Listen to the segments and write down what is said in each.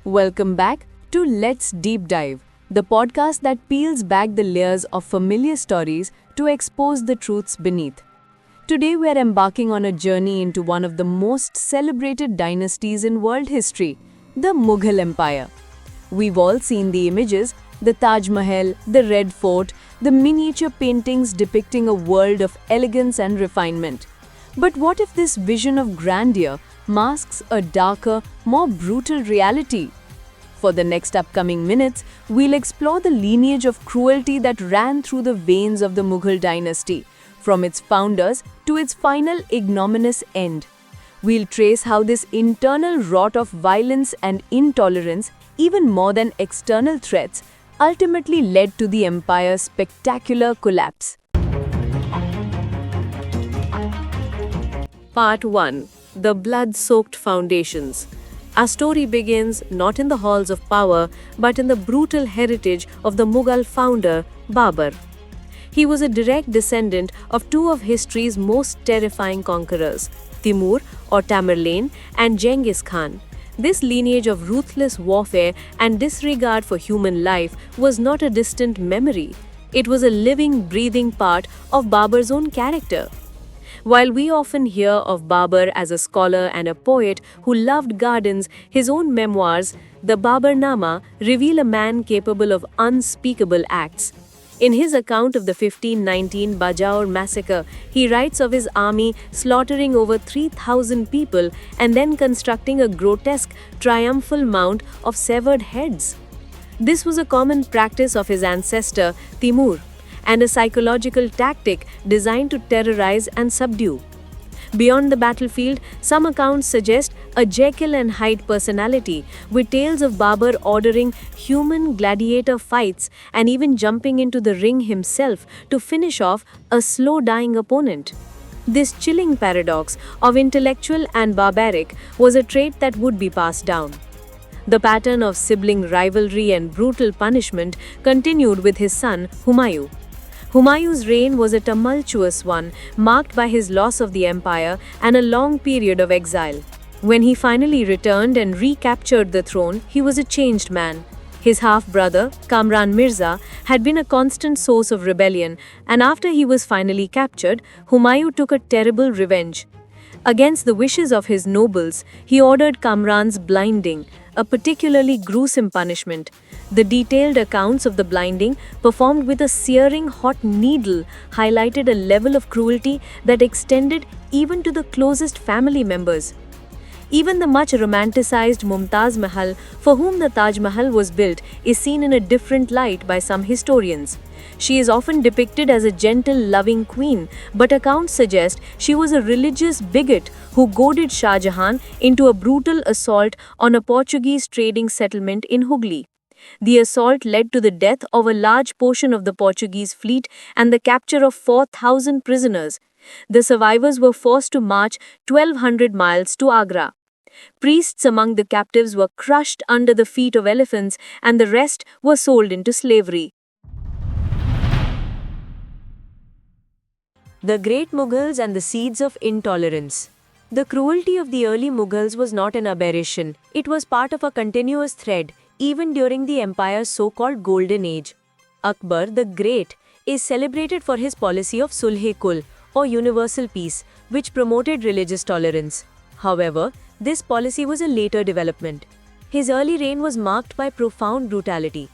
Welcome back to Let's Deep Dive, the podcast that peels back the layers of familiar stories to expose the truths beneath. Today we're embarking on a journey into one of the most celebrated dynasties in world history, the Mughal Empire. We've all seen the images, the Taj Mahal, the Red Fort, the miniature paintings depicting a world of elegance and refinement. But what if this vision of grandeur masks a darker, more brutal reality? For the next upcoming minutes, we'll explore the lineage of cruelty that ran through the veins of the Mughal dynasty, from its founders to its final ignominious end. We'll trace how this internal rot of violence and intolerance, even more than external threats, ultimately led to the empire's spectacular collapse. Part 1. The Blood-Soaked Foundations. Our story begins not in the halls of power, but in the brutal heritage of the Mughal founder, Babur. He was a direct descendant of two of history's most terrifying conquerors, Timur or Tamerlane and Genghis Khan. This lineage of ruthless warfare and disregard for human life was not a distant memory. It was a living, breathing part of Babur's own character. While we often hear of Babur as a scholar and a poet who loved gardens, his own memoirs, the Baburnama, reveal a man capable of unspeakable acts. In his account of the 1519 Bajaur massacre, he writes of his army slaughtering over 3,000 people and then constructing a grotesque, triumphal mount of severed heads. This was a common practice of his ancestor, Timur, and a psychological tactic designed to terrorize and subdue. Beyond the battlefield, some accounts suggest a Jekyll and Hyde personality, with tales of Babur ordering human gladiator fights and even jumping into the ring himself to finish off a slow-dying opponent. This chilling paradox of intellectual and barbaric was a trait that would be passed down. The pattern of sibling rivalry and brutal punishment continued with his son, Humayun. Humayun's reign was a tumultuous one, marked by his loss of the empire and a long period of exile. When he finally returned and recaptured the throne, he was a changed man. His half-brother, Kamran Mirza, had been a constant source of rebellion, and after he was finally captured, Humayun took a terrible revenge. Against the wishes of his nobles, he ordered Kamran's blinding, a particularly gruesome punishment. The detailed accounts of the blinding, performed with a searing hot needle, highlighted a level of cruelty that extended even to the closest family members. Even the much romanticized Mumtaz Mahal, for whom the Taj Mahal was built, is seen in a different light by some historians. She is often depicted as a gentle, loving queen, but accounts suggest she was a religious bigot who goaded Shah Jahan into a brutal assault on a Portuguese trading settlement in Hooghly. The assault led to the death of a large portion of the Portuguese fleet and the capture of 4,000 prisoners. The survivors were forced to march 1,200 miles to Agra. Priests among the captives were crushed under the feet of elephants, and the rest were sold into slavery. The Great Mughals and the Seeds of Intolerance. The cruelty of the early Mughals was not an aberration. It was part of a continuous thread, even during the empire's so-called Golden Age. Akbar the Great is celebrated for his policy of Sulh-e-Kul, or universal peace, which promoted religious tolerance. However, this policy was a later development. His early reign was marked by profound brutality.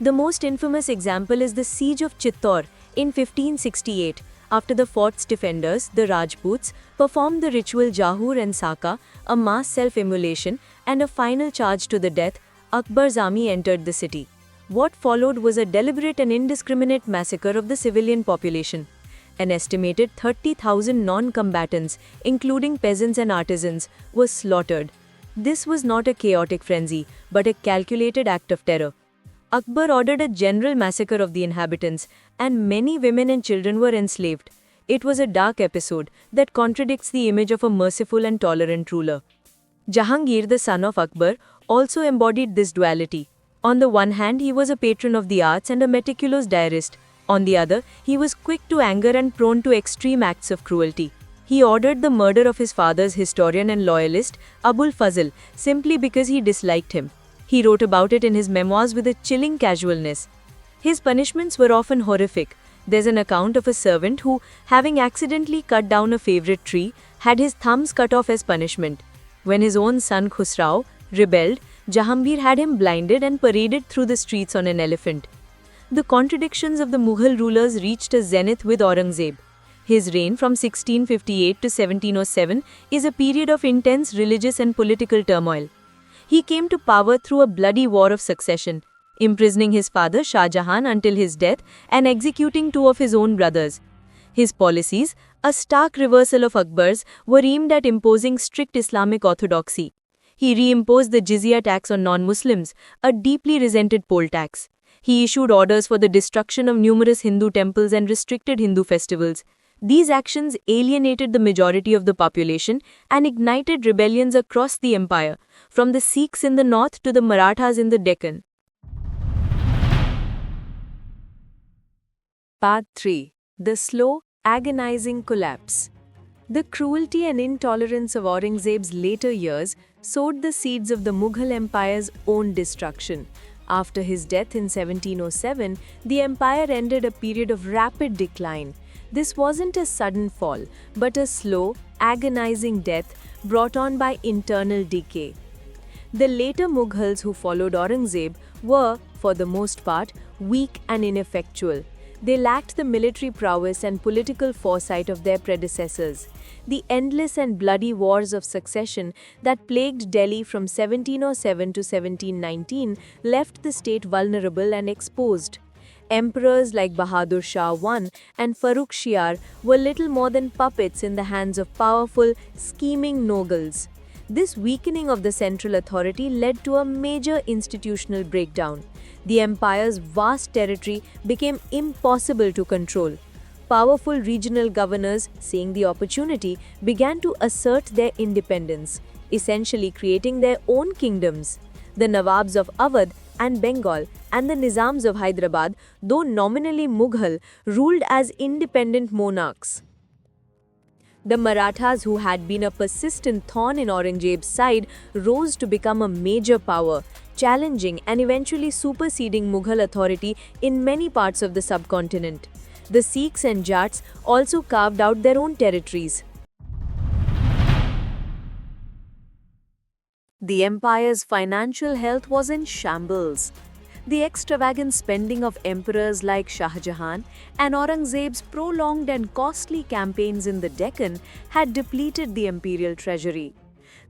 The most infamous example is the Siege of Chittor in 1568, after the fort's defenders, the Rajputs, performed the ritual Jahur and Saka, a mass self-immolation, and a final charge to the death. Akbar's army entered the city. What followed was a deliberate and indiscriminate massacre of the civilian population. An estimated 30,000 non-combatants, including peasants and artisans, were slaughtered. This was not a chaotic frenzy, but a calculated act of terror. Akbar ordered a general massacre of the inhabitants, and many women and children were enslaved. It was a dark episode that contradicts the image of a merciful and tolerant ruler. Jahangir, the son of Akbar, also embodied this duality. On the one hand, he was a patron of the arts and a meticulous diarist. On the other, he was quick to anger and prone to extreme acts of cruelty. He ordered the murder of his father's historian and loyalist, Abul Fazl, simply because he disliked him. He wrote about it in his memoirs with a chilling casualness. His punishments were often horrific. There's an account of a servant who, having accidentally cut down a favorite tree, had his thumbs cut off as punishment. When his own son Khusrau rebelled, Jahangir had him blinded and paraded through the streets on an elephant. The contradictions of the Mughal rulers reached a zenith with Aurangzeb. His reign from 1658 to 1707 is a period of intense religious and political turmoil. He came to power through a bloody war of succession, imprisoning his father Shah Jahan until his death and executing two of his own brothers. His policies, a stark reversal of Akbar's, were aimed at imposing strict Islamic orthodoxy. He reimposed the jizya tax on non-Muslims, a deeply resented poll tax. He issued orders for the destruction of numerous Hindu temples and restricted Hindu festivals. These actions alienated the majority of the population and ignited rebellions across the empire, from the Sikhs in the north to the Marathas in the Deccan. Part 3. The slow, agonizing collapse. The cruelty and intolerance of Aurangzeb's later years sowed the seeds of the Mughal Empire's own destruction. After his death in 1707, the empire ended a period of rapid decline. This wasn't a sudden fall, but a slow, agonizing death brought on by internal decay. The later Mughals who followed Aurangzeb were, for the most part, weak and ineffectual. They lacked the military prowess and political foresight of their predecessors. The endless and bloody wars of succession that plagued Delhi from 1707 to 1719 left the state vulnerable and exposed. Emperors like Bahadur Shah I and Farrukh Shiar were little more than puppets in the hands of powerful, scheming nobles. This weakening of the central authority led to a major institutional breakdown. The empire's vast territory became impossible to control. Powerful regional governors, seeing the opportunity, began to assert their independence, essentially creating their own kingdoms. The Nawabs of Awadh and Bengal and the Nizams of Hyderabad, though nominally Mughal, ruled as independent monarchs. The Marathas, who had been a persistent thorn in Aurangzeb's side, rose to become a major power, challenging and eventually superseding Mughal authority in many parts of the subcontinent. The Sikhs and Jats also carved out their own territories. The empire's financial health was in shambles. The extravagant spending of emperors like Shah Jahan and Aurangzeb's prolonged and costly campaigns in the Deccan had depleted the imperial treasury.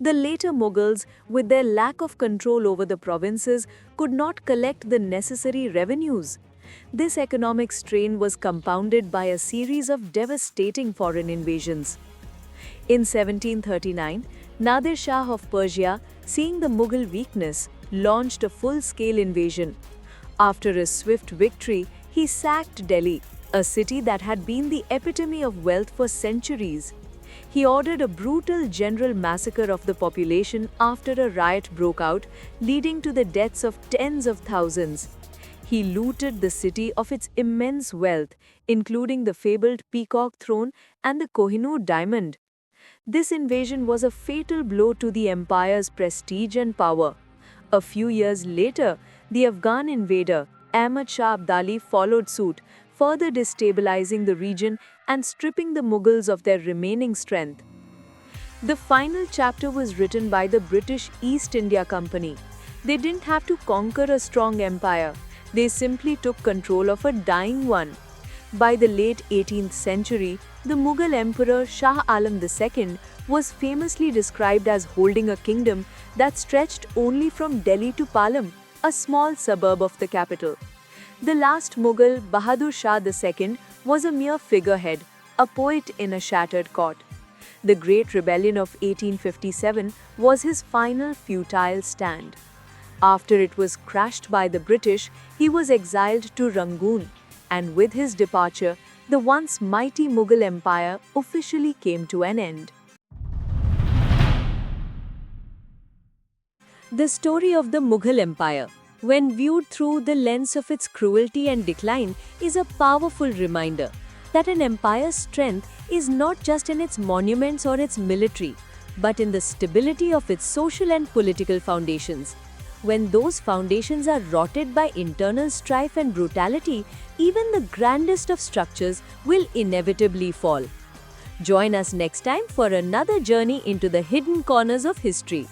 The later Mughals, with their lack of control over the provinces, could not collect the necessary revenues. This economic strain was compounded by a series of devastating foreign invasions. In 1739, Nadir Shah of Persia, seeing the Mughal weakness, launched a full-scale invasion. After a swift victory, he sacked Delhi, a city that had been the epitome of wealth for centuries. He ordered a brutal general massacre of the population after a riot broke out, leading to the deaths of tens of thousands. He looted the city of its immense wealth, including the fabled Peacock Throne and the Kohinoor Diamond. This invasion was a fatal blow to the empire's prestige and power. A few years later, the Afghan invader, Ahmad Shah Abdali, followed suit, further destabilizing the region and stripping the Mughals of their remaining strength. The final chapter was written by the British East India Company. They didn't have to conquer a strong empire. They simply took control of a dying one. By the late 18th century, the Mughal Emperor Shah Alam II was famously described as holding a kingdom that stretched only from Delhi to Palam, a small suburb of the capital. The last Mughal, Bahadur Shah II, was a mere figurehead, a poet in a shattered court. The Great Rebellion of 1857 was his final futile stand. After it was crushed by the British, he was exiled to Rangoon, and with his departure, the once mighty Mughal Empire officially came to an end. The story of the Mughal Empire, when viewed through the lens of its cruelty and decline, is a powerful reminder that an empire's strength is not just in its monuments or its military, but in the stability of its social and political foundations. When those foundations are rotted by internal strife and brutality, even the grandest of structures will inevitably fall. Join us next time for another journey into the hidden corners of history.